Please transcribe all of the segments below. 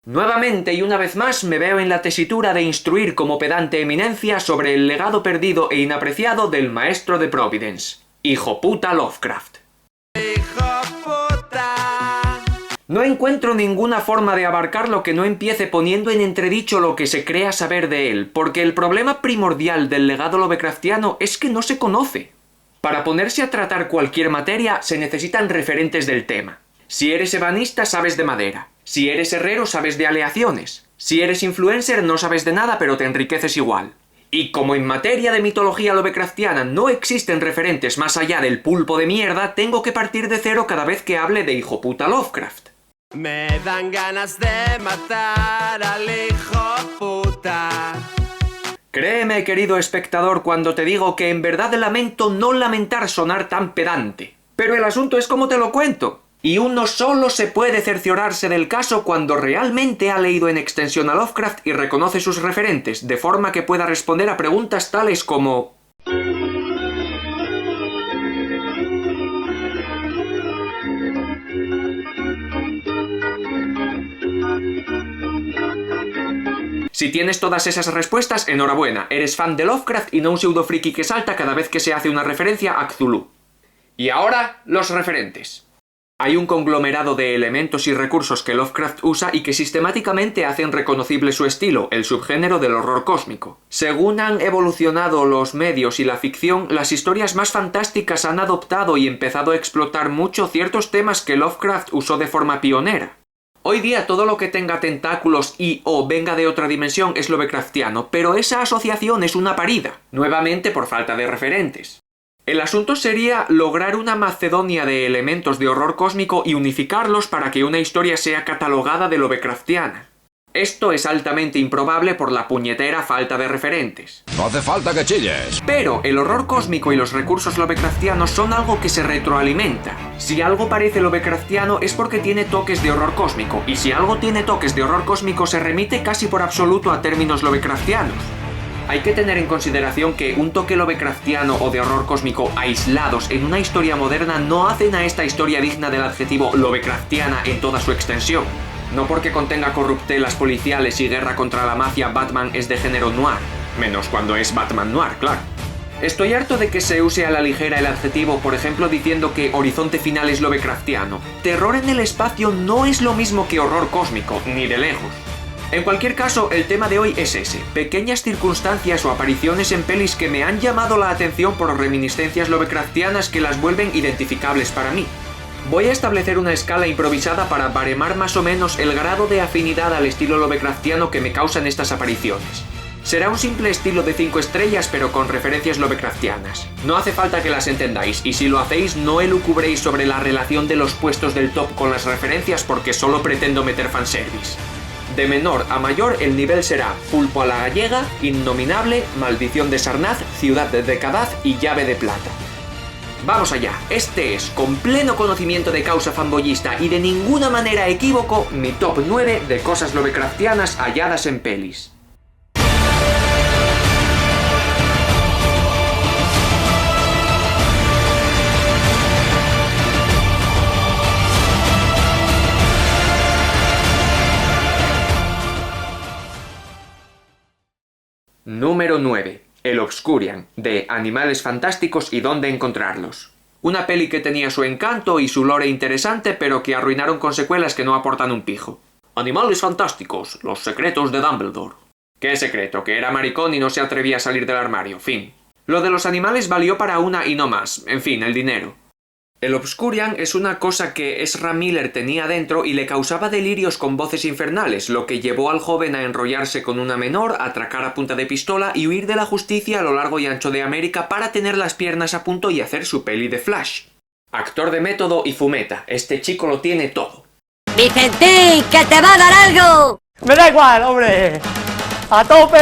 Nuevamente y una vez más me veo en la tesitura de instruir como pedante eminencia sobre el legado perdido e inapreciado del maestro de Providence, hijo puta Lovecraft. No encuentro ninguna forma de abarcar lo que no empiece poniendo en entredicho lo que se crea saber de él, porque el problema primordial del legado lovecraftiano es que no se conoce. Para ponerse a tratar cualquier materia se necesitan referentes del tema. Si eres ebanista sabes de madera, si eres herrero sabes de aleaciones, si eres influencer no sabes de nada pero te enriqueces igual. Y como en materia de mitología lovecraftiana no existen referentes más allá del pulpo de mierda, tengo que partir de cero cada vez que hable de hijo puta Lovecraft. Me dan ganas de matar al hijo puta. Créeme, querido espectador, cuando te digo que en verdad lamento no lamentar sonar tan pedante. Pero el asunto es como te lo cuento. Y uno solo se puede cerciorarse del caso cuando realmente ha leído en extensión a Lovecraft y reconoce sus referentes, de forma que pueda responder a preguntas tales como... Si tienes todas esas respuestas, enhorabuena, eres fan de Lovecraft y no un pseudo friki que salta cada vez que se hace una referencia a Cthulhu. Y ahora, los referentes. Hay un conglomerado de elementos y recursos que Lovecraft usa y que sistemáticamente hacen reconocible su estilo, el subgénero del horror cósmico. Según han evolucionado los medios y la ficción, las historias más fantásticas han adoptado y empezado a explotar mucho ciertos temas que Lovecraft usó de forma pionera. Hoy día todo lo que tenga tentáculos y o venga de otra dimensión es lovecraftiano, pero esa asociación es una parida, nuevamente por falta de referentes. El asunto sería lograr una macedonia de elementos de horror cósmico y unificarlos para que una historia sea catalogada de lovecraftiana. Esto es altamente improbable por la puñetera falta de referentes. No hace falta que chilles. Pero el horror cósmico y los recursos lovecraftianos son algo que se retroalimenta. Si algo parece lovecraftiano es porque tiene toques de horror cósmico, y si algo tiene toques de horror cósmico se remite casi por absoluto a términos lovecraftianos. Hay que tener en consideración que un toque lovecraftiano o de horror cósmico aislados en una historia moderna no hacen a esta historia digna del adjetivo lovecraftiana en toda su extensión. No porque contenga corruptelas policiales y guerra contra la mafia Batman es de género noir, menos cuando es Batman noir, claro. Estoy harto de que se use a la ligera el adjetivo, por ejemplo diciendo que Horizonte Final es lovecraftiano. Terror en el espacio no es lo mismo que horror cósmico, ni de lejos. En cualquier caso, el tema de hoy es ese, pequeñas circunstancias o apariciones en pelis que me han llamado la atención por reminiscencias lovecraftianas que las vuelven identificables para mí. Voy a establecer una escala improvisada para baremar más o menos el grado de afinidad al estilo lovecraftiano que me causan estas apariciones. Será un simple estilo de 5 estrellas pero con referencias lovecraftianas. No hace falta que las entendáis, y si lo hacéis no elucubréis sobre la relación de los puestos del top con las referencias porque solo pretendo meter fanservice. De menor a mayor el nivel será Pulpo a la gallega, Innominable, Maldición de Sarnath, Ciudad de Decadaz y Llave de Plata. Vamos allá, este es, con pleno conocimiento de causa fanboyista y de ninguna manera equívoco, mi top 9 de cosas lovecraftianas halladas en pelis. Número 9. El Obscurian, de Animales Fantásticos y dónde encontrarlos. Una peli que tenía su encanto y su lore interesante, pero que arruinaron con secuelas que no aportan un pijo. Animales Fantásticos, los secretos de Dumbledore. ¿Qué secreto? Que era maricón y no se atrevía a salir del armario, fin. Lo de los animales valió para una y no más, en fin, el dinero. El Obscurian es una cosa que Ezra Miller tenía dentro y le causaba delirios con voces infernales, lo que llevó al joven a enrollarse con una menor, atracar a punta de pistola y huir de la justicia a lo largo y ancho de América para tener las piernas a punto y hacer su peli de Flash. Actor de método y fumeta, este chico lo tiene todo. ¡Vicentín, que te va a dar algo! ¡Me da igual, hombre! ¡A tope!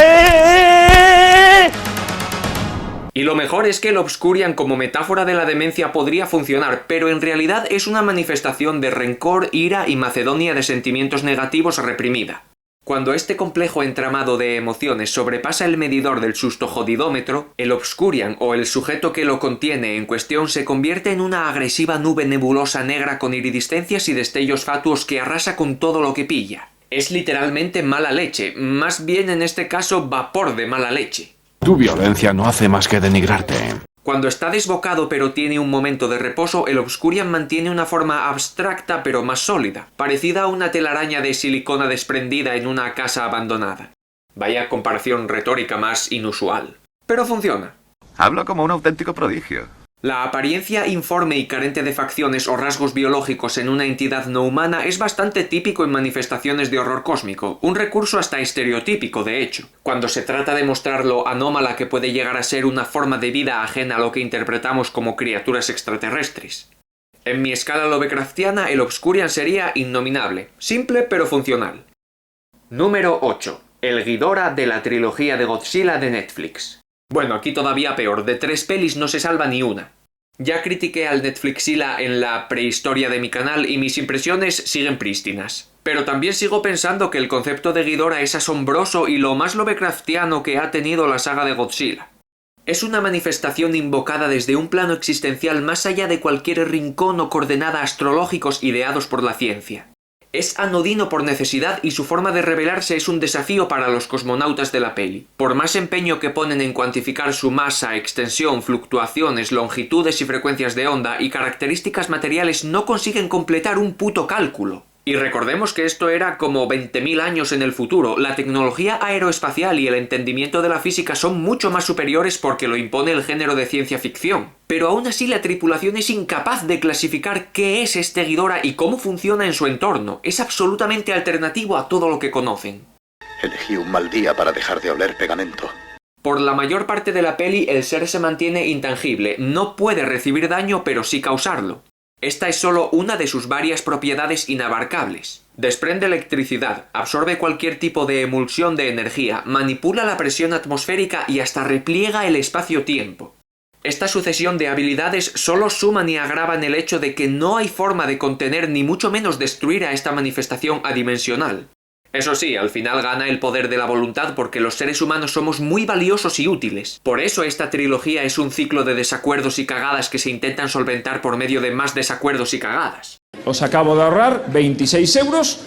Y lo mejor es que el Obscurian como metáfora de la demencia podría funcionar, pero en realidad es una manifestación de rencor, ira y macedonia de sentimientos negativos reprimida. Cuando este complejo entramado de emociones sobrepasa el medidor del susto jodidómetro, el Obscurian o el sujeto que lo contiene en cuestión se convierte en una agresiva nube nebulosa negra con iridiscencias y destellos fatuos que arrasa con todo lo que pilla. Es literalmente mala leche, más bien en este caso vapor de mala leche. Tu violencia no hace más que denigrarte. Cuando está desbocado pero tiene un momento de reposo, el Obscurian mantiene una forma abstracta pero más sólida, parecida a una telaraña de silicona desprendida en una casa abandonada. Vaya comparación retórica más inusual. Pero funciona. Hablo como un auténtico prodigio. La apariencia informe y carente de facciones o rasgos biológicos en una entidad no humana es bastante típico en manifestaciones de horror cósmico, un recurso hasta estereotípico de hecho, cuando se trata de mostrar lo anómala que puede llegar a ser una forma de vida ajena a lo que interpretamos como criaturas extraterrestres. En mi escala lovecraftiana, el Obscurian sería innominable, simple pero funcional. Número 8. El Ghidorah de la trilogía de Godzilla de Netflix. Bueno, aquí todavía peor, de 3 pelis no se salva ni una. Ya critiqué al Netflixila en la prehistoria de mi canal y mis impresiones siguen prístinas. Pero también sigo pensando que el concepto de Ghidorah es asombroso y lo más lovecraftiano que ha tenido la saga de Godzilla. Es una manifestación invocada desde un plano existencial más allá de cualquier rincón o coordenada astrológicos ideados por la ciencia. Es anodino por necesidad y su forma de revelarse es un desafío para los cosmonautas de la peli. Por más empeño que ponen en cuantificar su masa, extensión, fluctuaciones, longitudes y frecuencias de onda y características materiales no consiguen completar un puto cálculo. Y recordemos que esto era como 20.000 años en el futuro. La tecnología aeroespacial y el entendimiento de la física son mucho más superiores porque lo impone el género de ciencia ficción. Pero aún así la tripulación es incapaz de clasificar qué es este Ghidorah y cómo funciona en su entorno. Es absolutamente alternativo a todo lo que conocen. Elegí un mal día para dejar de oler pegamento. Por la mayor parte de la peli el ser se mantiene intangible. No puede recibir daño pero sí causarlo. Esta es solo una de sus varias propiedades inabarcables. Desprende electricidad, absorbe cualquier tipo de emulsión de energía, manipula la presión atmosférica y hasta repliega el espacio-tiempo. Esta sucesión de habilidades solo suman y agravan el hecho de que no hay forma de contener ni mucho menos destruir a esta manifestación adimensional. Eso sí, al final gana el poder de la voluntad porque los seres humanos somos muy valiosos y útiles. Por eso esta trilogía es un ciclo de desacuerdos y cagadas que se intentan solventar por medio de más desacuerdos y cagadas. Os acabo de ahorrar 26 euros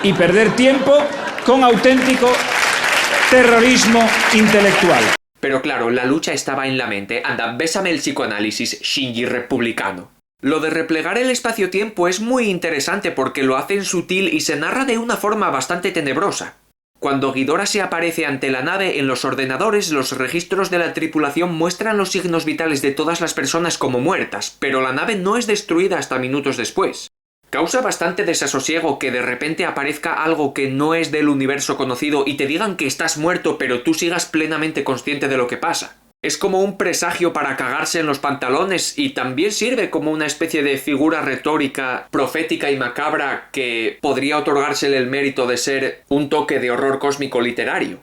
y perder tiempo con auténtico terrorismo intelectual. Pero claro, la lucha estaba en la mente. Anda, bésame el psicoanálisis, Shinji republicano. Lo de replegar el espacio-tiempo es muy interesante porque lo hacen sutil y se narra de una forma bastante tenebrosa. Cuando Ghidorah se aparece ante la nave en los ordenadores, los registros de la tripulación muestran los signos vitales de todas las personas como muertas, pero la nave no es destruida hasta minutos después. Causa bastante desasosiego que de repente aparezca algo que no es del universo conocido y te digan que estás muerto pero tú sigas plenamente consciente de lo que pasa. Es como un presagio para cagarse en los pantalones y también sirve como una especie de figura retórica, profética y macabra que podría otorgársele el mérito de ser un toque de horror cósmico literario.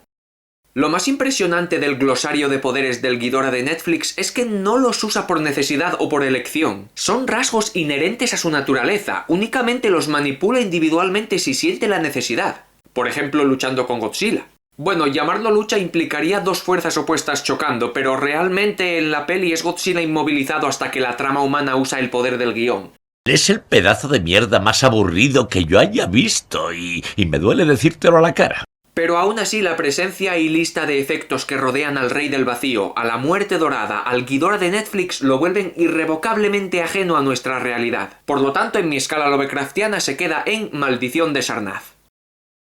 Lo más impresionante del glosario de poderes del Ghidorah de Netflix es que no los usa por necesidad o por elección. Son rasgos inherentes a su naturaleza, únicamente los manipula individualmente si siente la necesidad. Por ejemplo, luchando con Godzilla. Bueno, llamarlo lucha implicaría dos fuerzas opuestas chocando, pero realmente en la peli es Godzilla inmovilizado hasta que la trama humana usa el poder del guión. Es el pedazo de mierda más aburrido que yo haya visto y me duele decírtelo a la cara. Pero aún así la presencia y lista de efectos que rodean al Rey del Vacío, a la Muerte Dorada, al Ghidorah de Netflix lo vuelven irrevocablemente ajeno a nuestra realidad. Por lo tanto, en mi escala lovecraftiana se queda en Maldición de Sarnath.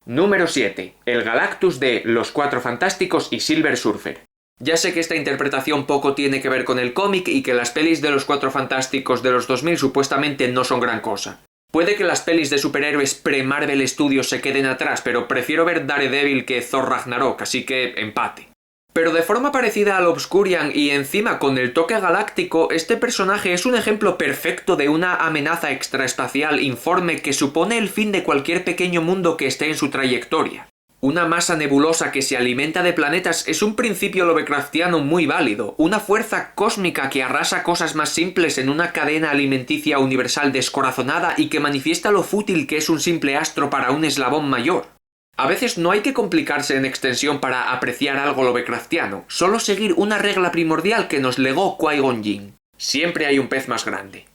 Número 7. El Galactus de Los Cuatro Fantásticos y Silver Surfer. Ya sé que esta interpretación poco tiene que ver con el cómic y que las pelis de Los Cuatro Fantásticos de los 2000 supuestamente no son gran cosa. Puede que las pelis de superhéroes pre-Marvel Studios se queden atrás, pero prefiero ver Daredevil que Thor Ragnarok, así que empate. Pero de forma parecida al Obscurian y encima con el toque galáctico, este personaje es un ejemplo perfecto de una amenaza extraespacial informe que supone el fin de cualquier pequeño mundo que esté en su trayectoria. Una masa nebulosa que se alimenta de planetas es un principio lovecraftiano muy válido, una fuerza cósmica que arrasa cosas más simples en una cadena alimenticia universal descorazonada y que manifiesta lo fútil que es un simple astro para un eslabón mayor. A veces no hay que complicarse en extensión para apreciar algo lovecraftiano, solo seguir una regla primordial que nos legó Qui-Gon Jinn. Siempre hay un pez más grande.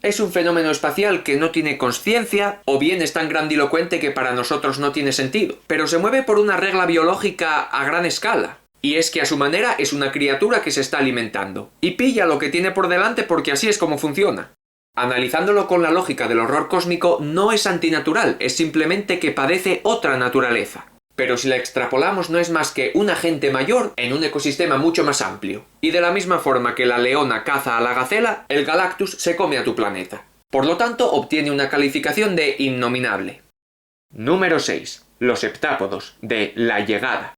Es un fenómeno espacial que no tiene consciencia, o bien es tan grandilocuente que para nosotros no tiene sentido, pero se mueve por una regla biológica a gran escala. Y es que a su manera es una criatura que se está alimentando, y pilla lo que tiene por delante porque así es como funciona. Analizándolo con la lógica del horror cósmico, no es antinatural, es simplemente que padece otra naturaleza. Pero si la extrapolamos no es más que un agente mayor en un ecosistema mucho más amplio. Y de la misma forma que la leona caza a la gacela, el Galactus se come a tu planeta. Por lo tanto, obtiene una calificación de innominable. Número 6. Los heptápodos, de La Llegada.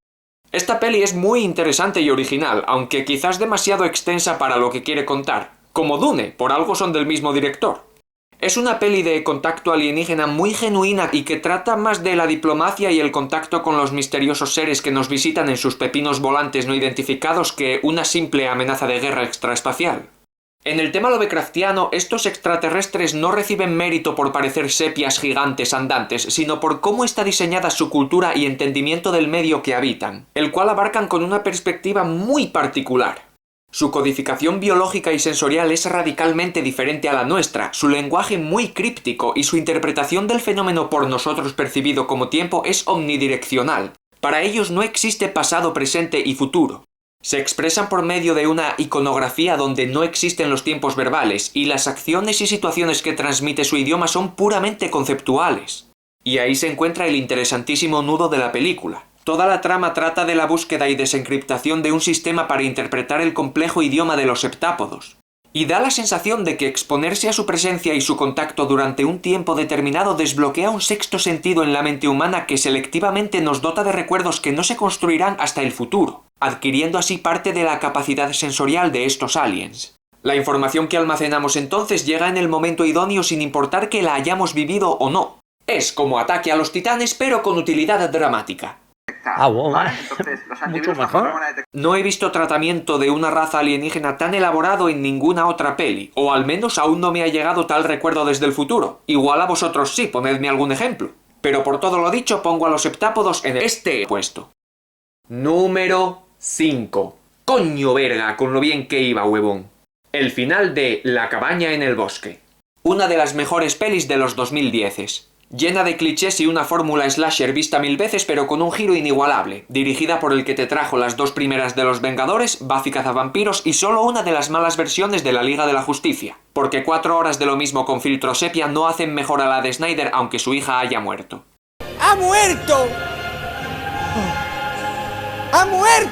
Esta peli es muy interesante y original, aunque quizás demasiado extensa para lo que quiere contar. Como Dune, por algo son del mismo director. Es una peli de contacto alienígena muy genuina y que trata más de la diplomacia y el contacto con los misteriosos seres que nos visitan en sus pepinos volantes no identificados que una simple amenaza de guerra extraespacial. En el tema lovecraftiano, estos extraterrestres no reciben mérito por parecer sepias gigantes andantes, sino por cómo está diseñada su cultura y entendimiento del medio que habitan, el cual abarcan con una perspectiva muy particular. Su codificación biológica y sensorial es radicalmente diferente a la nuestra, su lenguaje muy críptico y su interpretación del fenómeno por nosotros percibido como tiempo es omnidireccional. Para ellos no existe pasado, presente y futuro. Se expresan por medio de una iconografía donde no existen los tiempos verbales y las acciones y situaciones que transmite su idioma son puramente conceptuales. Y ahí se encuentra el interesantísimo nudo de la película. Toda la trama trata de la búsqueda y desencriptación de un sistema para interpretar el complejo idioma de los heptápodos. Y da la sensación de que exponerse a su presencia y su contacto durante un tiempo determinado desbloquea un sexto sentido en la mente humana que selectivamente nos dota de recuerdos que no se construirán hasta el futuro, adquiriendo así parte de la capacidad sensorial de estos aliens. La información que almacenamos entonces llega en el momento idóneo sin importar que la hayamos vivido o no. Es como Ataque a los Titanes pero con utilidad dramática. Mucho mejor. No he visto tratamiento de una raza alienígena tan elaborado en ninguna otra peli, o al menos aún no me ha llegado tal recuerdo desde el futuro. Igual a vosotros sí, ponedme algún ejemplo. Pero por todo lo dicho, pongo a los heptápodos en este puesto. Número 5. Coño verga, con lo bien que iba, huevón. El final de La cabaña en el bosque. Una de las mejores pelis de los 2010s. Llena de clichés y una fórmula slasher vista 1000 veces pero con un giro inigualable, dirigida por el que te trajo las 2 primeras de Los Vengadores, Buffy cazavampiros y solo una de las malas versiones de la Liga de la Justicia, porque 4 horas de lo mismo con filtro sepia no hacen mejor a la de Snyder aunque su hija haya muerto. ¡Ha muerto! ¡Ha muerto!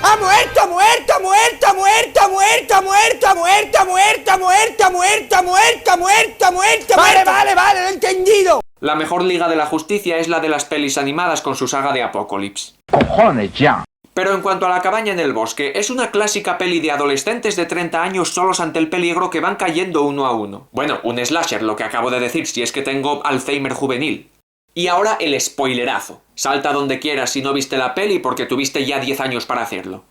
¡Ha muerto, muerto, muerto, muerto, muerto, muerto, muerto, muerto, muerto, muerto, muerto, muerto, muerto! Vale, lo he entendido. La mejor Liga de la Justicia es la de las pelis animadas con su saga de Apocalypse. ¡Cojones ya! Pero en cuanto a La cabaña en el bosque, es una clásica peli de adolescentes de 30 años solos ante el peligro que van cayendo uno a uno. Bueno, un slasher, lo que acabo de decir, si es que tengo Alzheimer juvenil. Y ahora el spoilerazo. Salta donde quieras si no viste la peli porque tuviste ya 10 años para hacerlo.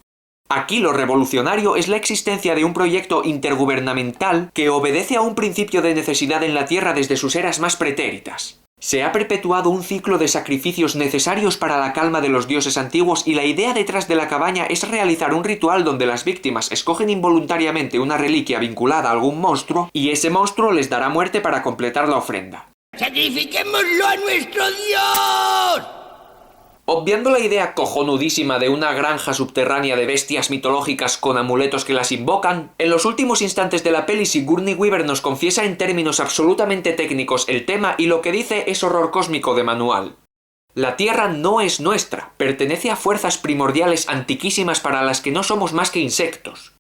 Aquí lo revolucionario es la existencia de un proyecto intergubernamental que obedece a un principio de necesidad en la Tierra desde sus eras más pretéritas. Se ha perpetuado un ciclo de sacrificios necesarios para la calma de los dioses antiguos y la idea detrás de la cabaña es realizar un ritual donde las víctimas escogen involuntariamente una reliquia vinculada a algún monstruo y ese monstruo les dará muerte para completar la ofrenda. ¡Sacrifiquémoslo a nuestro Dios! Obviando la idea cojonudísima de una granja subterránea de bestias mitológicas con amuletos que las invocan, en los últimos instantes de la peli Sigourney Weaver nos confiesa en términos absolutamente técnicos el tema y lo que dice es horror cósmico de manual. La Tierra no es nuestra, pertenece a fuerzas primordiales antiquísimas para las que no somos más que insectos.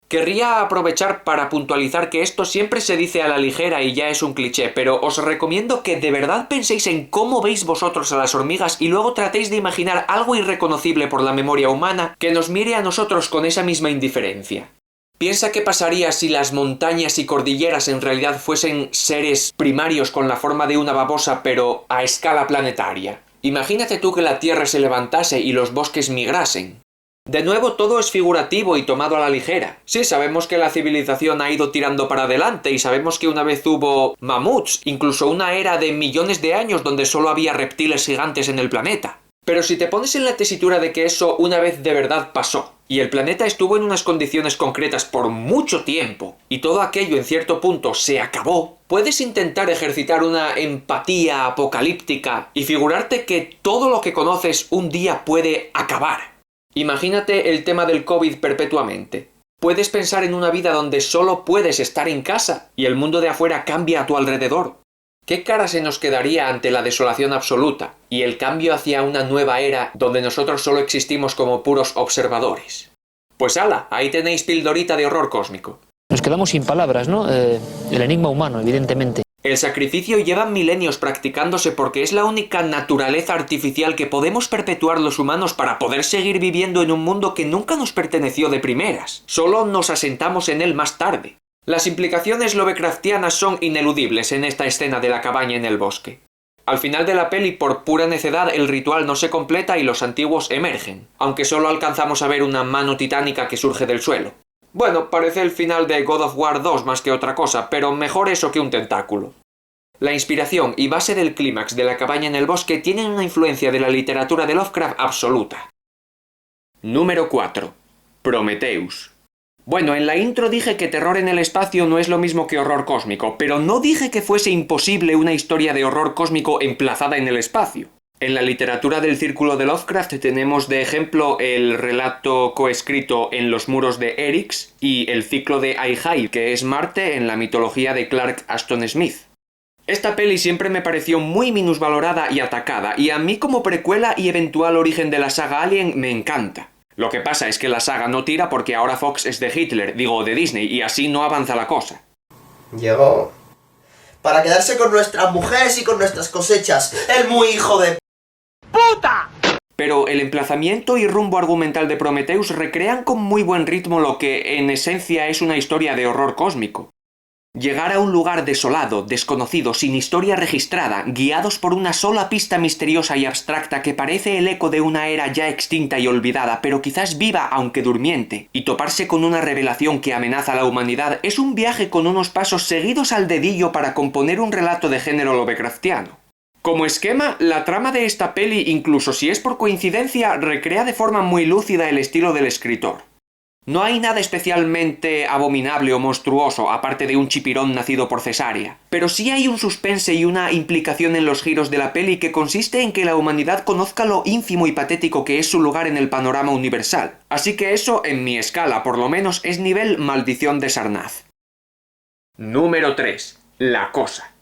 Querría aprovechar para puntualizar que esto siempre se dice a la ligera y ya es un cliché, pero os recomiendo que de verdad penséis en cómo veis vosotros a las hormigas y luego tratéis de imaginar algo irreconocible por la memoria humana que nos mire a nosotros con esa misma indiferencia. Piensa qué pasaría si las montañas y cordilleras en realidad fuesen seres primarios con la forma de una babosa pero a escala planetaria. Imagínate tú que la Tierra se levantase y los bosques migrasen. De nuevo, todo es figurativo y tomado a la ligera. Sí, sabemos que la civilización ha ido tirando para adelante y sabemos que una vez hubo mamuts, incluso una era de millones de años donde solo había reptiles gigantes en el planeta. Pero si te pones en la tesitura de que eso una vez de verdad pasó, y el planeta estuvo en unas condiciones concretas por mucho tiempo, y todo aquello en cierto punto se acabó, puedes intentar ejercitar una empatía apocalíptica y figurarte que todo lo que conoces un día puede acabar. Imagínate el tema del COVID perpetuamente. Puedes pensar en una vida donde solo puedes estar en casa y el mundo de afuera cambia a tu alrededor. ¿Qué cara se nos quedaría ante la desolación absoluta y el cambio hacia una nueva era donde nosotros solo existimos como puros observadores? Pues ala, ahí tenéis pildorita de horror cósmico. Nos quedamos sin palabras, ¿no? El enigma humano, evidentemente. El sacrificio lleva milenios practicándose porque es la única naturaleza artificial que podemos perpetuar los humanos para poder seguir viviendo en un mundo que nunca nos perteneció de primeras. Solo nos asentamos en él más tarde. Las implicaciones lovecraftianas son ineludibles en esta escena de la cabaña en el bosque. Al final de la peli, por pura necedad, el ritual no se completa y los antiguos emergen, aunque solo alcanzamos a ver una mano titánica que surge del suelo. Bueno, parece el final de God of War 2 más que otra cosa, pero mejor eso que un tentáculo. La inspiración y base del clímax de la cabaña en el bosque tienen una influencia de la literatura de Lovecraft absoluta. Número 4. Prometheus. Bueno, en la intro dije que terror en el espacio no es lo mismo que horror cósmico, pero no dije que fuese imposible una historia de horror cósmico emplazada en el espacio. En la literatura del círculo de Lovecraft tenemos de ejemplo el relato coescrito En los muros de Eryx y el ciclo de Aihai, que es Marte en la mitología de Clark Ashton Smith. Esta peli siempre me pareció muy minusvalorada y atacada, y a mí como precuela y eventual origen de la saga Alien me encanta. Lo que pasa es que la saga no tira porque ahora Fox es de Hitler, digo de Disney, y así no avanza la cosa. Llegó para quedarse con nuestras mujeres y con nuestras cosechas. El muy hijo de puta. Pero el emplazamiento y rumbo argumental de Prometheus recrean con muy buen ritmo lo que en esencia es una historia de horror cósmico. Llegar a un lugar desolado, desconocido, sin historia registrada, guiados por una sola pista misteriosa y abstracta que parece el eco de una era ya extinta y olvidada, pero quizás viva aunque durmiente, y toparse con una revelación que amenaza a la humanidad es un viaje con unos pasos seguidos al dedillo para componer un relato de género lovecraftiano. Como esquema, la trama de esta peli, incluso si es por coincidencia, recrea de forma muy lúcida el estilo del escritor. No hay nada especialmente abominable o monstruoso, aparte de un chipirón nacido por cesárea. Pero sí hay un suspense y una implicación en los giros de la peli que consiste en que la humanidad conozca lo ínfimo y patético que es su lugar en el panorama universal. Así que eso, en mi escala por lo menos, es nivel maldición de Sarnath. Número 3. La Cosa.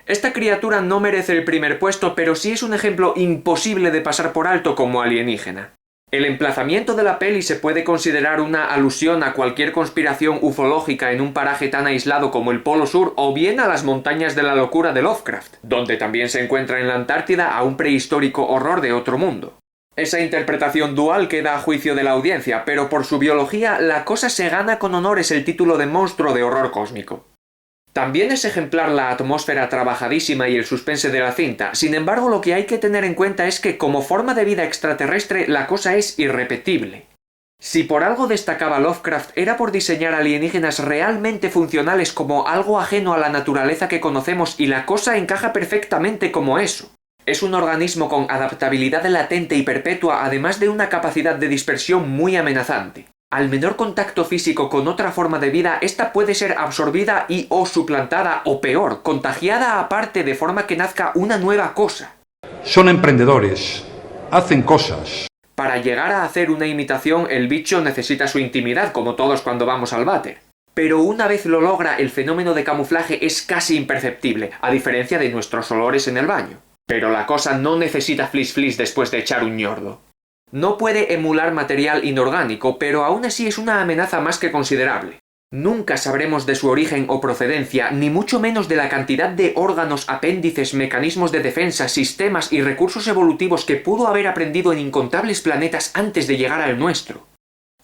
Esta criatura no merece el primer puesto, pero sí es un ejemplo imposible de pasar por alto como alienígena. El emplazamiento de la peli se puede considerar una alusión a cualquier conspiración ufológica en un paraje tan aislado como el Polo Sur o bien a las montañas de la locura de Lovecraft, donde también se encuentra en la Antártida a un prehistórico horror de otro mundo. Esa interpretación dual queda a juicio de la audiencia, pero por su biología la cosa se gana con honores el título de monstruo de horror cósmico. También es ejemplar la atmósfera trabajadísima y el suspense de la cinta, sin embargo lo que hay que tener en cuenta es que como forma de vida extraterrestre la cosa es irrepetible. Si por algo destacaba Lovecraft era por diseñar alienígenas realmente funcionales como algo ajeno a la naturaleza que conocemos y la cosa encaja perfectamente como eso. Es un organismo con adaptabilidad latente y perpetua además de una capacidad de dispersión muy amenazante. Al menor contacto físico con otra forma de vida, esta puede ser absorbida y o suplantada o peor, contagiada aparte de forma que nazca una nueva cosa. Son emprendedores, hacen cosas. Para llegar a hacer una imitación, el bicho necesita su intimidad, como todos cuando vamos al váter. Pero una vez lo logra, el fenómeno de camuflaje es casi imperceptible, a diferencia de nuestros olores en el baño. Pero la cosa no necesita flis después de echar un ñordo. No puede emular material inorgánico, pero aún así es una amenaza más que considerable. Nunca sabremos de su origen o procedencia, ni mucho menos de la cantidad de órganos, apéndices, mecanismos de defensa, sistemas y recursos evolutivos que pudo haber aprendido en incontables planetas antes de llegar al nuestro.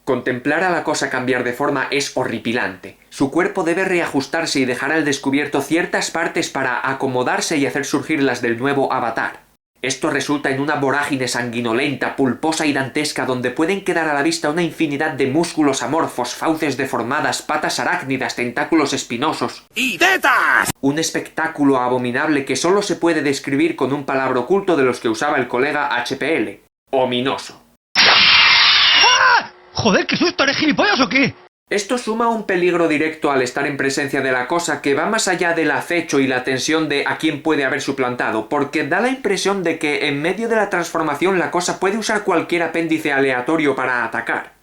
Contemplar a la cosa cambiar de forma es horripilante. Su cuerpo debe reajustarse y dejar al descubierto ciertas partes para acomodarse y hacer surgir las del nuevo avatar. Esto resulta en una vorágine sanguinolenta, pulposa y dantesca donde pueden quedar a la vista una infinidad de músculos amorfos, fauces deformadas, patas arácnidas, tentáculos espinosos ¡y tetas! Un espectáculo abominable que solo se puede describir con un palabra oculto de los que usaba el colega HPL. ominoso. ¡Ah! ¡Joder, qué susto! ¿Eres gilipollas o qué? Esto suma un peligro directo al estar en presencia de la cosa que va más allá del acecho y la tensión de a quién puede haber suplantado, porque da la impresión de que en medio de la transformación la cosa puede usar cualquier apéndice aleatorio para atacar.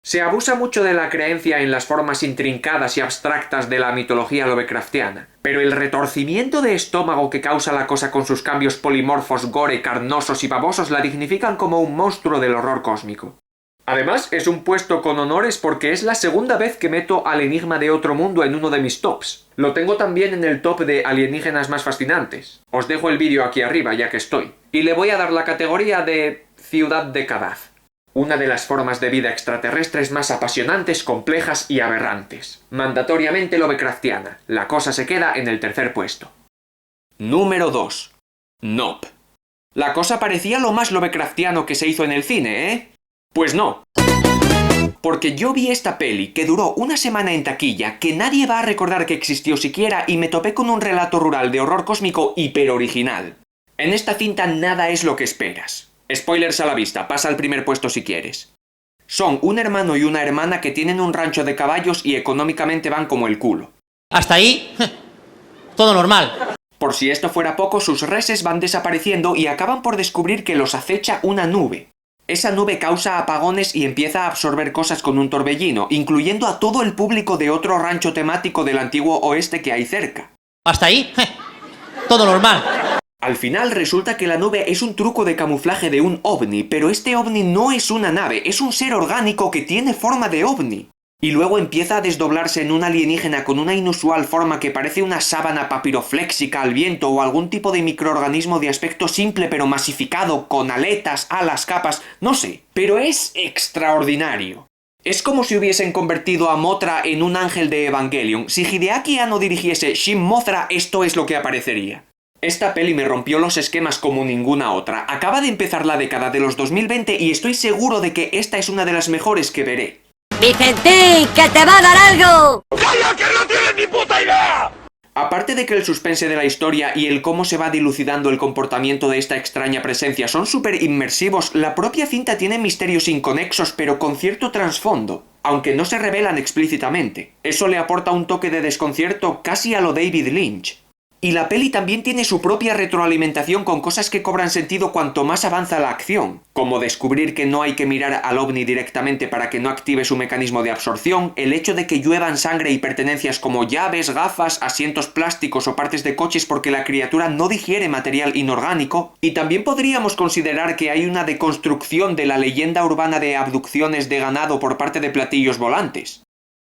Se abusa mucho de la creencia en las formas intrincadas y abstractas de la mitología lovecraftiana, pero el retorcimiento de estómago que causa la cosa con sus cambios polimorfos, gore, carnosos y babosos la dignifican como un monstruo del horror cósmico. Además, es un puesto con honores porque es la segunda vez que meto al enigma de otro mundo en uno de mis tops. Lo tengo también en el top de alienígenas más fascinantes. Os dejo el vídeo aquí arriba ya que estoy. Y le voy a dar la categoría de Ciudad de Kadaz. Una de las formas de vida extraterrestres más apasionantes, complejas y aberrantes. Mandatoriamente lovecraftiana. La cosa se queda en el tercer puesto. Número 2. Nope. La cosa parecía lo más lovecraftiano que se hizo en el cine, ¿eh? Pues no. Porque yo vi esta peli, que duró una semana en taquilla, que nadie va a recordar que existió siquiera, y me topé con un relato rural de horror cósmico hiper original. En esta cinta nada es lo que esperas. Spoilers a la vista, pasa al primer puesto si quieres. Son un hermano y una hermana que tienen un rancho de caballos y económicamente van como el culo. Hasta ahí, todo normal. Por si esto fuera poco, sus reses van desapareciendo y acaban por descubrir que los acecha una nube. Esa nube causa apagones y empieza a absorber cosas con un torbellino, incluyendo a todo el público de otro rancho temático del antiguo oeste que hay cerca. Hasta ahí, todo normal. Al final resulta que la nube es un truco de camuflaje de un ovni, pero este ovni no es una nave, es un ser orgánico que tiene forma de ovni. Y luego empieza a desdoblarse en un alienígena con una inusual forma que parece una sábana papirofléxica al viento o algún tipo de microorganismo de aspecto simple pero masificado, con aletas, alas, capas, no sé, pero es extraordinario. Es como si hubiesen convertido a Mothra en un ángel de Evangelion. Si Hideaki Anno dirigiese Shin Mothra, esto es lo que aparecería. Esta peli me rompió los esquemas como ninguna otra. Acaba de empezar la década de los 2020 y estoy seguro de que esta es una de las mejores que veré. ¡Vicentín, que te va a dar algo! ¡Calla, que no tienes ni puta idea! Aparte de que el suspense de la historia y el cómo se va dilucidando el comportamiento de esta extraña presencia son súper inmersivos, la propia cinta tiene misterios inconexos pero con cierto trasfondo, aunque no se revelan explícitamente. Eso le aporta un toque de desconcierto casi a lo David Lynch. Y la peli también tiene su propia retroalimentación con cosas que cobran sentido cuanto más avanza la acción, como descubrir que no hay que mirar al ovni directamente para que no active su mecanismo de absorción, el hecho de que lluevan sangre y pertenencias como llaves, gafas, asientos plásticos o partes de coches porque la criatura no digiere material inorgánico, y también podríamos considerar que hay una deconstrucción de la leyenda urbana de abducciones de ganado por parte de platillos volantes.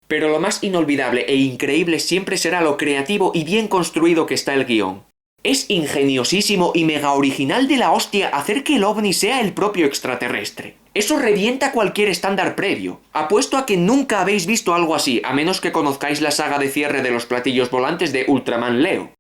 Pero lo más inolvidable e increíble siempre será lo creativo y bien construido que está el guión. Es ingeniosísimo y mega original de la hostia hacer que el ovni sea el propio extraterrestre. Eso revienta cualquier estándar previo. Apuesto a que nunca habéis visto algo así, a menos que conozcáis la saga de cierre de los platillos volantes de Ultraman Leo.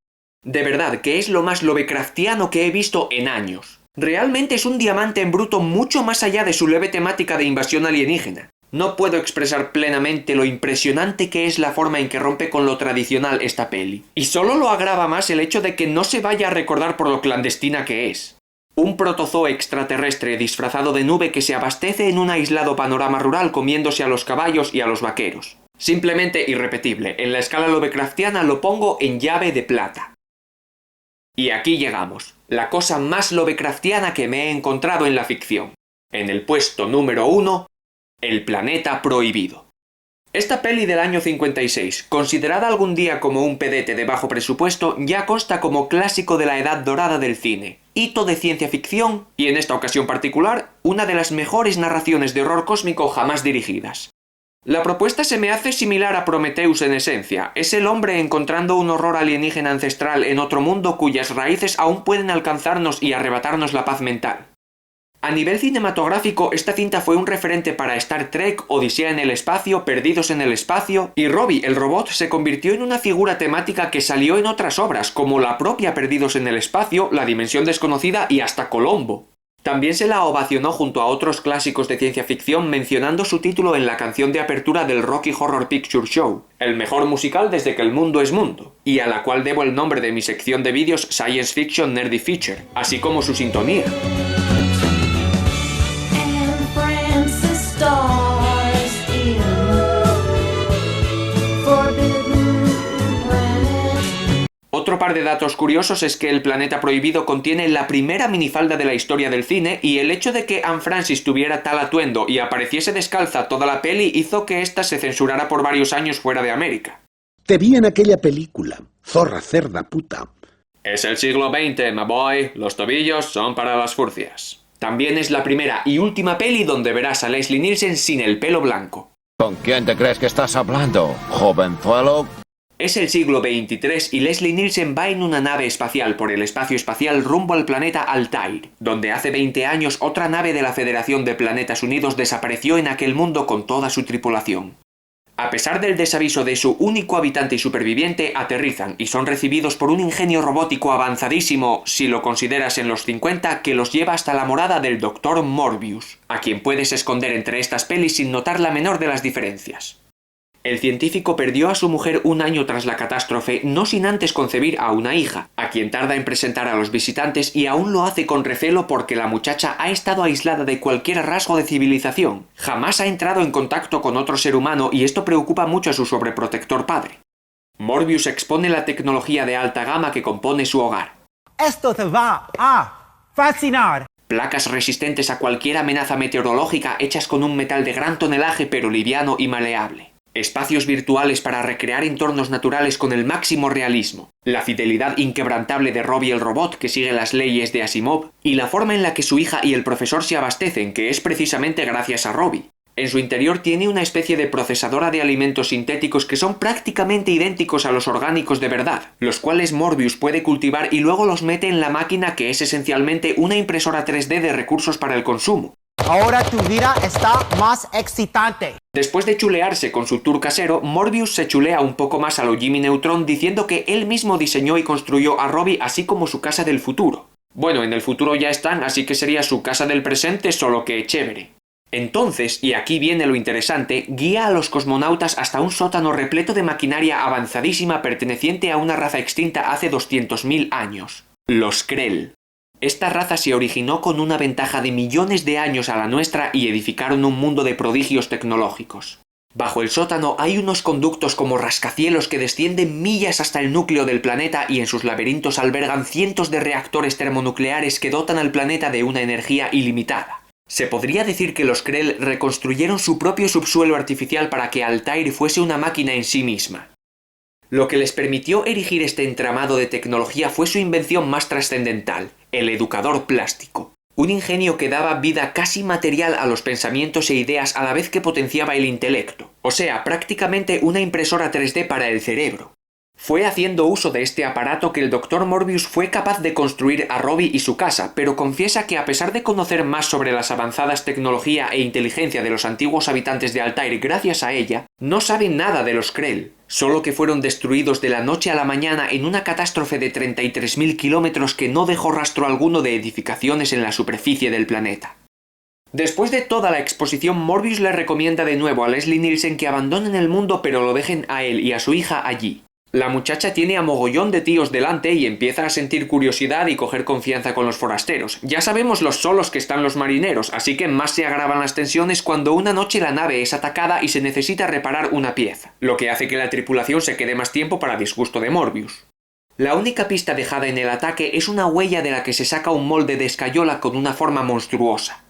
De verdad, que es lo más lovecraftiano que he visto en años. Realmente es un diamante en bruto mucho más allá de su leve temática de invasión alienígena. No puedo expresar plenamente lo impresionante que es la forma en que rompe con lo tradicional esta peli. Y solo lo agrava más el hecho de que no se vaya a recordar por lo clandestina que es. Un protozoo extraterrestre disfrazado de nube que se abastece en un aislado panorama rural comiéndose a los caballos y a los vaqueros. Simplemente irrepetible. En la escala lovecraftiana lo pongo en llave de plata. Y aquí llegamos. La cosa más lovecraftiana que me he encontrado en la ficción. En el puesto número 1... El planeta prohibido. Esta peli del año 56, considerada algún día como un pedete de bajo presupuesto, ya consta como clásico de la edad dorada del cine, hito de ciencia ficción y en esta ocasión particular, una de las mejores narraciones de horror cósmico jamás dirigidas. La propuesta se me hace similar a Prometheus en esencia, es el hombre encontrando un horror alienígena ancestral en otro mundo cuyas raíces aún pueden alcanzarnos y arrebatarnos la paz mental. A nivel cinematográfico, esta cinta fue un referente para Star Trek, Odisea en el espacio, Perdidos en el espacio, y Robbie, el robot, se convirtió en una figura temática que salió en otras obras, como la propia Perdidos en el espacio, La dimensión desconocida y hasta Colombo. También se la ovacionó junto a otros clásicos de ciencia ficción mencionando su título en la canción de apertura del Rocky Horror Picture Show, el mejor musical desde que el mundo es mundo, y a la cual debo el nombre de mi sección de vídeos Science Fiction Nerdy Feature, así como su sintonía. par de datos curiosos es que El planeta prohibido contiene la primera minifalda de la historia del cine, y el hecho de que Anne Francis tuviera tal atuendo y apareciese descalza toda la peli hizo que ésta se censurara por varios años fuera de América. Te vi en aquella película, zorra, cerda, puta. Es el siglo XX, my boy. Los tobillos son para las furcias. También es la primera y última peli donde verás a Leslie Nielsen sin el pelo blanco. ¿Con quién te crees que estás hablando, jovenzuelo? Es el siglo XXIII y Leslie Nielsen va en una nave espacial por el espacio espacial rumbo al planeta Altair, donde hace 20 años otra nave de la Federación de Planetas Unidos desapareció en aquel mundo con toda su tripulación. A pesar del desaviso de su único habitante y superviviente, aterrizan y son recibidos por un ingenio robótico avanzadísimo, si lo consideras en los 50, que los lleva hasta la morada del Dr. Morbius, a quien puedes esconder entre estas pelis sin notar la menor de las diferencias. El científico perdió a su mujer un año tras la catástrofe, no sin antes concebir a una hija, a quien tarda en presentar a los visitantes y aún lo hace con recelo porque la muchacha ha estado aislada de cualquier rasgo de civilización. Jamás ha entrado en contacto con otro ser humano y esto preocupa mucho a su sobreprotector padre. Morbius expone la tecnología de alta gama que compone su hogar. Esto te va a fascinar. Placas resistentes a cualquier amenaza meteorológica hechas con un metal de gran tonelaje pero liviano y maleable. Espacios virtuales para recrear entornos naturales con el máximo realismo, la fidelidad inquebrantable de Robbie el robot que sigue las leyes de Asimov, y la forma en la que su hija y el profesor se abastecen, que es precisamente gracias a Robbie. En su interior tiene una especie de procesadora de alimentos sintéticos que son prácticamente idénticos a los orgánicos de verdad, los cuales Morbius puede cultivar y luego los mete en la máquina, que es esencialmente una impresora 3D de recursos para el consumo. Ahora tu vida está más excitante. Después de chulearse con su tour casero, Morbius se chulea un poco más a lo Jimmy Neutron diciendo que él mismo diseñó y construyó a Robbie así como su casa del futuro. Bueno, en el futuro ya están, así que sería su casa del presente, solo que chévere. Entonces, y aquí viene lo interesante, guía a los cosmonautas hasta un sótano repleto de maquinaria avanzadísima perteneciente a una raza extinta hace 200.000 años. Los Krell. Esta raza se originó con una ventaja de millones de años a la nuestra y edificaron un mundo de prodigios tecnológicos. Bajo el sótano hay unos conductos como rascacielos que descienden millas hasta el núcleo del planeta y en sus laberintos albergan cientos de reactores termonucleares que dotan al planeta de una energía ilimitada. Se podría decir que los Krell reconstruyeron su propio subsuelo artificial para que Altair fuese una máquina en sí misma. Lo que les permitió erigir este entramado de tecnología fue su invención más trascendental, el educador plástico. Un ingenio que daba vida casi material a los pensamientos e ideas a la vez que potenciaba el intelecto. O sea, prácticamente una impresora 3D para el cerebro. Fue haciendo uso de este aparato que el Dr. Morbius fue capaz de construir a Robbie y su casa, pero confiesa que a pesar de conocer más sobre las avanzadas tecnología e inteligencia de los antiguos habitantes de Altair gracias a ella, no sabe nada de los Krell, solo que fueron destruidos de la noche a la mañana en una catástrofe de 33.000 kilómetros que no dejó rastro alguno de edificaciones en la superficie del planeta. Después de toda la exposición, Morbius le recomienda de nuevo a Leslie Nielsen que abandonen el mundo pero lo dejen a él y a su hija allí. La muchacha tiene a mogollón de tíos delante y empieza a sentir curiosidad y coger confianza con los forasteros. Ya sabemos los solos que están los marineros, así que más se agravan las tensiones cuando una noche la nave es atacada y se necesita reparar una pieza, lo que hace que la tripulación se quede más tiempo para disgusto de Morbius. La única pista dejada en el ataque es una huella de la que se saca un molde de escayola con una forma monstruosa.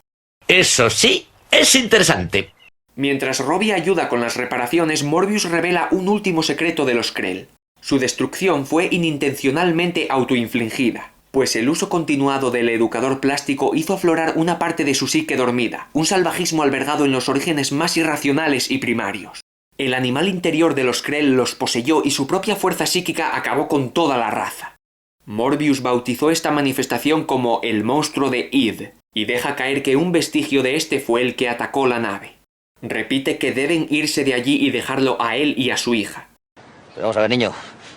Eso sí, es interesante. Mientras Robbie ayuda con las reparaciones, Morbius revela un último secreto de los Krell. Su destrucción fue inintencionalmente autoinfligida, pues el uso continuado del educador plástico hizo aflorar una parte de su psique dormida, un salvajismo albergado en los orígenes más irracionales y primarios. El animal interior de los Krell los poseyó y su propia fuerza psíquica acabó con toda la raza. Morbius bautizó esta manifestación como el monstruo de Id, y deja caer que un vestigio de este fue el que atacó la nave. Repite que deben irse de allí y dejarlo a él y a su hija. Pero vamos a ver, niño,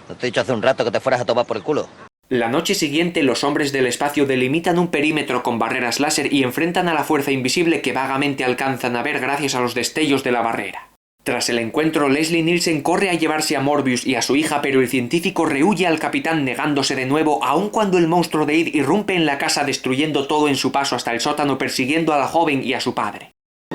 ¿no te he dicho hace un rato que te fueras a tomar por el culo? La noche siguiente, los hombres del espacio delimitan un perímetro con barreras láser y enfrentan a la fuerza invisible que vagamente alcanzan a ver gracias a los destellos de la barrera. Tras el encuentro, Leslie Nielsen corre a llevarse a Morbius y a su hija, pero el científico rehúye al capitán negándose de nuevo, aun cuando el monstruo de Id irrumpe en la casa destruyendo todo en su paso hasta el sótano persiguiendo a la joven y a su padre.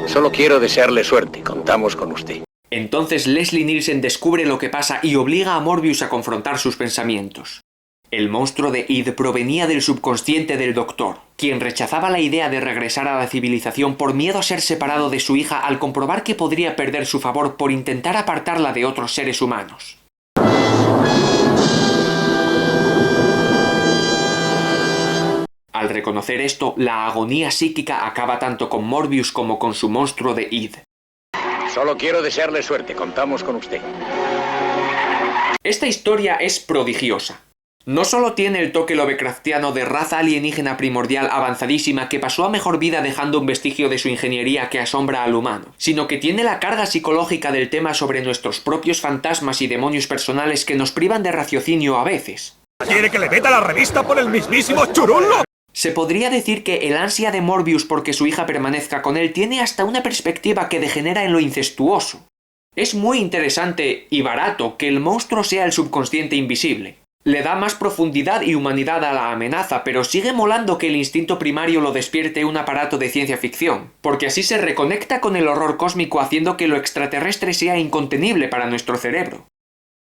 Solo quiero desearle suerte, contamos con usted. Entonces Leslie Nielsen descubre lo que pasa y obliga a Morbius a confrontar sus pensamientos. El monstruo de Id provenía del subconsciente del Doctor, quien rechazaba la idea de regresar a la civilización por miedo a ser separado de su hija al comprobar que podría perder su favor por intentar apartarla de otros seres humanos. Al reconocer esto, la agonía psíquica acaba tanto con Morbius como con su monstruo de Id. Solo quiero desearle suerte, contamos con usted. Esta historia es prodigiosa. No solo tiene el toque lovecraftiano de raza alienígena primordial avanzadísima que pasó a mejor vida dejando un vestigio de su ingeniería que asombra al humano, sino que tiene la carga psicológica del tema sobre nuestros propios fantasmas y demonios personales que nos privan de raciocinio a veces. ¿Quiere que le meta la revista por el mismísimo churullo? Se podría decir que el ansia de Morbius porque su hija permanezca con él tiene hasta una perspectiva que degenera en lo incestuoso. Es muy interesante y barato que el monstruo sea el subconsciente invisible. Le da más profundidad y humanidad a la amenaza, pero sigue molando que el instinto primario lo despierte un aparato de ciencia ficción, porque así se reconecta con el horror cósmico haciendo que lo extraterrestre sea incontenible para nuestro cerebro.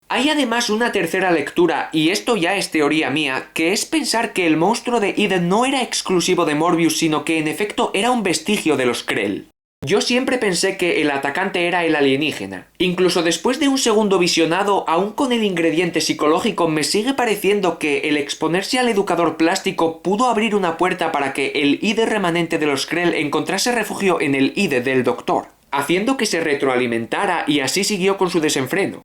Hay además una tercera lectura, y esto ya es teoría mía, que es pensar que el monstruo de Id no era exclusivo de Morbius, sino que en efecto era un vestigio de los Krell. Yo siempre pensé que el atacante era el alienígena. Incluso después de un segundo visionado, aún con el ingrediente psicológico, me sigue pareciendo que el exponerse al educador plástico pudo abrir una puerta para que el Id remanente de los Krell encontrase refugio en el Id del Doctor, haciendo que se retroalimentara y así siguió con su desenfreno.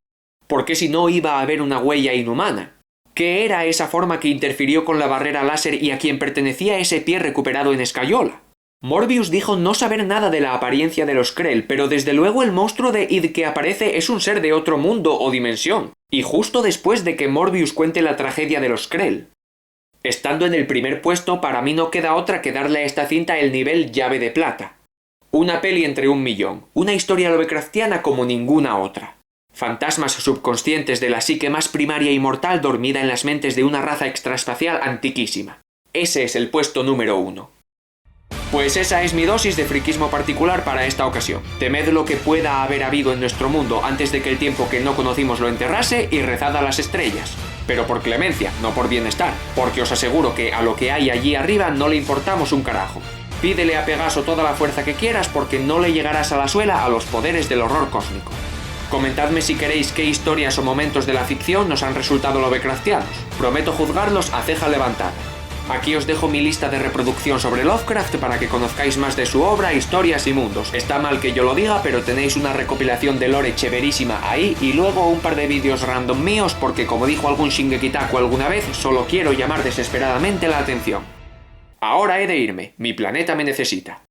Porque si no iba a haber una huella inhumana. ¿Qué era esa forma que interfirió con la barrera láser y a quien pertenecía ese pie recuperado en escayola? Morbius dijo no saber nada de la apariencia de los Krell, pero desde luego el monstruo de Id que aparece es un ser de otro mundo o dimensión, y justo después de que Morbius cuente la tragedia de los Krell. Estando en el primer puesto, para mí no queda otra que darle a esta cinta el nivel llave de plata. Una peli entre 1.000.000, una historia lovecraftiana como ninguna otra. Fantasmas subconscientes de la psique más primaria y mortal dormida en las mentes de una raza extraespacial antiquísima. Ese es el puesto número 1. Pues esa es mi dosis de friquismo particular para esta ocasión. Temed lo que pueda haber habido en nuestro mundo antes de que el tiempo que no conocimos lo enterrase y rezad a las estrellas. Pero por clemencia, no por bienestar, porque os aseguro que a lo que hay allí arriba no le importamos un carajo. Pídele a Pegaso toda la fuerza que quieras porque no le llegarás a la suela a los poderes del horror cósmico. Comentadme si queréis qué historias o momentos de la ficción nos han resultado lovecraftianos. Prometo juzgarlos a ceja levantada. Aquí os dejo mi lista de reproducción sobre Lovecraft para que conozcáis más de su obra, historias y mundos. Está mal que yo lo diga, pero tenéis una recopilación de lore chéverísima ahí y luego un par de vídeos random míos porque, como dijo algún Shingekitaku alguna vez, solo quiero llamar desesperadamente la atención. Ahora he de irme, mi planeta me necesita.